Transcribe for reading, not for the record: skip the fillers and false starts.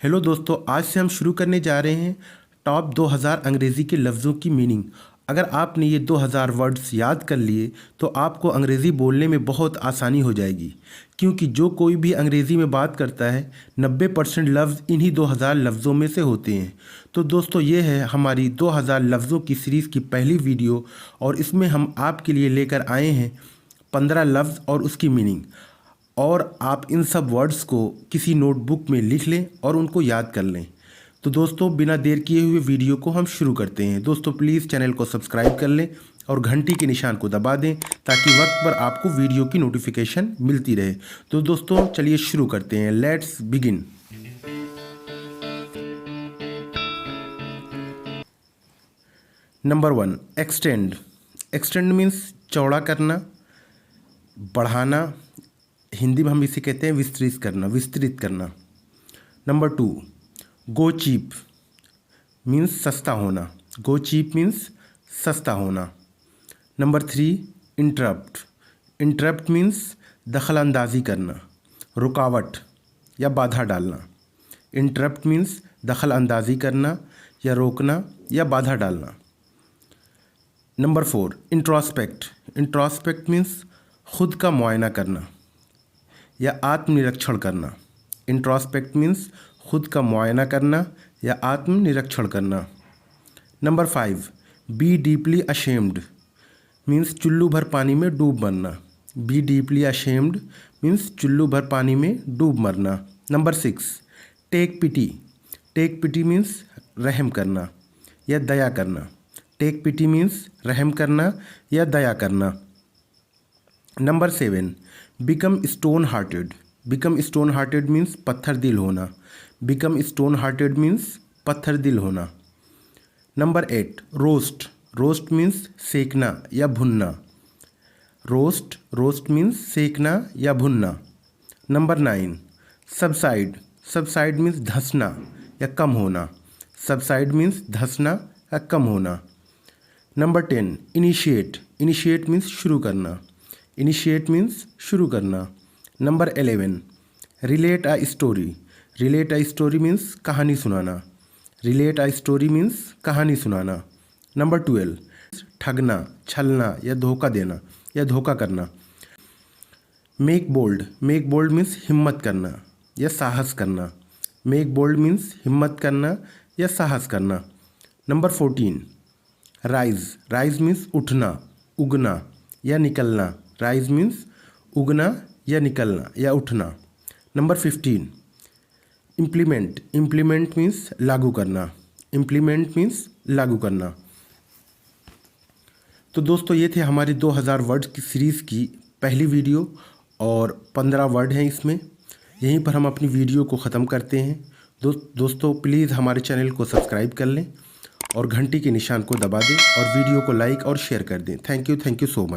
Hello दोस्तों, आज से हम शुरू करने जा रहे हैं टॉप 2000 अंग्रेज़ी के लफ्ज़ों की मीनिंग। अगर आपने ये 2000 वर्ड्स याद कर लिए तो आपको अंग्रेज़ी बोलने में बहुत आसानी हो जाएगी, क्योंकि जो कोई भी अंग्रेज़ी में बात करता है 90% लफ्ज़ इन्हीं 2000 लफ्ज़ों में से होते हैं। तो दोस्तों, ये है हमारी 2000 लफ्ज़ों की सीरीज़ की पहली वीडियो और इसमें हम आपके लिए लेकर आए हैं 15 लफ्ज़ और उसकी मीनिंग। और आप इन सब वर्ड्स को किसी नोटबुक में लिख लें और उनको याद कर लें। तो दोस्तों, बिना देर किए हुए वीडियो को हम शुरू करते हैं। दोस्तों, प्लीज़ चैनल को सब्सक्राइब कर लें और घंटी के निशान को दबा दें ताकि वक्त पर आपको वीडियो की नोटिफिकेशन मिलती रहे। तो दोस्तों, चलिए शुरू करते हैं। Let's begin. Number 1, extend. Extend means चौड़ा करना, बढ़ाना। हिंदी में हम इसे कहते हैं विस्तृत करना। नंबर 2, गो चीप मीन्स सस्ता होना। गो चीप मीन्स सस्ता होना। Number 3, interrupt. इंटरप्ट मीन्स दखल अंदाजी करना, रुकावट या बाधा डालना। इंटरप्ट मीन्स दखल अंदाजी करना या रोकना या बाधा डालना। Number 4, introspect. इंट्रोस्पेक्ट मीन्स खुद का मुआयना करना या आत्मनिरीक्षण करना। इंट्रोस्पेक्ट मीन्स खुद का मुआयना करना या आत्मनिरीक्षण करना। Number 5, be deeply ashamed means चुल्लू भर पानी में डूब मरना। बी डीपली अशेम्ड मीन्स चुल्लू भर पानी में डूब मरना। नंबर 6, टेक पिटी। टेक पिटी मीन्स रहम करना या दया करना। टेक पिटी मीन्स रहम करना या दया करना। Number 7, become stone hearted. Become stone hearted means पत्थर दिल होना। बिकम स्टोन हार्टेड मीन्स पत्थर दिल होना। Number 8, roast. रोस्ट मीन्स सेकना या भुनना। रोस्ट मीन्स सेकना या भुनना। Number 9, subside. सबसाइड मीन्स धंसना या कम होना। सबसाइड मीन्स धंसना या कम होना। Number 10, initiate. इनिशिएट मीन्स शुरू करना। इनिशिएट मीन्स शुरू करना। Number 11, relate a story. Relate a story means कहानी सुनाना। रिलेट अ स्टोरी मीन्स कहानी सुनाना। नंबर 12, ठगना, छलना या धोखा देना या धोखा करना। Make bold. Make bold means हिम्मत करना या साहस करना। मेक बोल्ड मीन्स हिम्मत करना या साहस करना। Number 14, rise. राइज मीन्स उठना, उगना या निकलना। राइज मीन्स उगना या निकलना या उठना। Number 15, implement. इम्प्लीमेंट मीन्स लागू करना। इम्प्लीमेंट मीन्स लागू करना। तो दोस्तों, ये थे हमारी 2000 वर्ड्स की सीरीज़ की पहली वीडियो और 15 वर्ड हैं इसमें। यहीं पर हम अपनी वीडियो को ख़त्म करते हैं। दोस्तों, प्लीज़ हमारे चैनल को सब्सक्राइब कर लें और घंटी के निशान को दबा दें और वीडियो को लाइक और शेयर कर दें। Thank you so much.